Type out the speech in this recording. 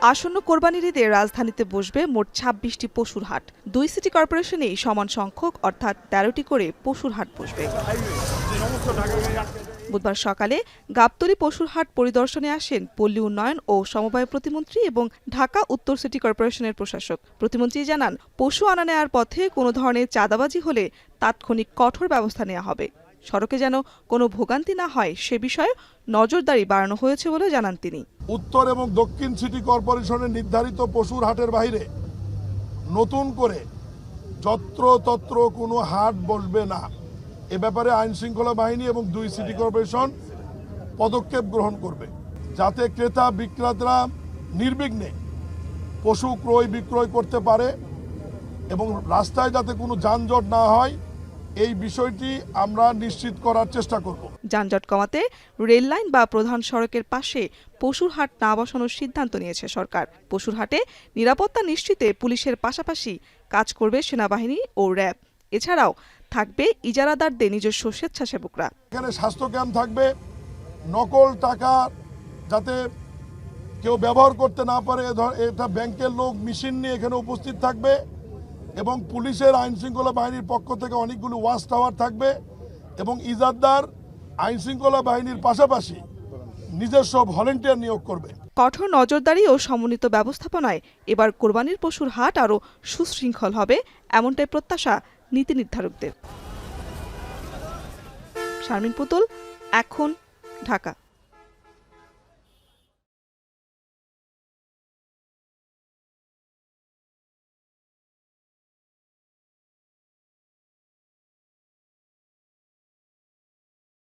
আসন্ন কোরবানির ঈদে রাজধানীতে বসবে মোট ২৬টি পশুর হাট। ২ সিটি কর্পোরেশনেই সমান সংখ্যক অর্থাৎ ১৩টি করে পশুর হাট বসবে। বুধবার সকালে গাবতলী পশুর হাট পরিদর্শনে আসেন পল্লী উন্নয়ন ও সমবায় প্রতিমন্ত্রী এবং ঢাকা উত্তর সিটি কর্পোরেশনের প্রশাসক। প্রতিমন্ত্রী জানান, পশু আনা নেওয়ার পথে কোনো ধরনের চাঁদাবাজি হলে তাৎক্ষণিক কঠোর ব্যবস্থা নেওয়া হবে। সড়কে যেন কোনো ভোগান্তি না হয় সে বিষয়ে নজরদারি বাড়ানো হয়েছে বলে জানান তিনি। উত্তর এবং দক্ষিণ সিটি কর্পোরেশনের নির্ধারিত পশুর হাটের বাইরে নতুন করে যত্রতত্র কোনো হাট বসবে না। এ ব্যাপারে আইন শৃঙ্খলা বাহিনী এবং ২ সিটি কর্পোরেশন পদক্ষেপ গ্রহণ করবে, যাতে ক্রেতা বিক্রেতারা নির্বিঘ্নে পশু ক্রয় বিক্রয় করতে পারে এবং রাস্তায় যাতে কোনো যানজট না হয় এই বিষয়টি আমরা নিশ্চিত করার চেষ্টা করব। যানজট কমাতে রেল লাইন বা প্রধান সড়কের পাশে পশুর হাট না বসানোর সিদ্ধান্ত নিয়েছে সরকার। পশুর হাটে নিরাপত্তা নিশ্চিতে পুলিশের পাশাপাশি কাজ করবে সেনাবাহিনী ও র্যাব। এছাড়াও থাকবে ইজারাদারদের নিজস্ব স্বেচ্ছাসেবকরা। এখানে স্বাস্থ্য ক্যাম্প থাকবে, নকল টাকা যাতে কেউ ব্যবহার করতে না পারে এটা ব্যাংকের লোক মেশিন নিয়ে এখানে উপস্থিত থাকবে এবং পুলিশের আইন শৃঙ্খলা বাহিনীর পক্ষ থেকে অনেকগুলো ওয়াচ টাওয়ার থাকবে এবং ইজারাদার আইন শৃঙ্খলা বাহিনীর পাশাপাশি নিজস্ব ভলেন্টিয়ার নিয়োগ করবে। কঠোর নজরদারি ও সমন্বিত ব্যবস্থাপনায় এবার কোরবানির পশুর হাট আরও সুশৃঙ্খল হবে, এমনটাই প্রত্যাশা নীতি নির্ধারকদের। শারমিন পুতুল, এখন, ঢাকা।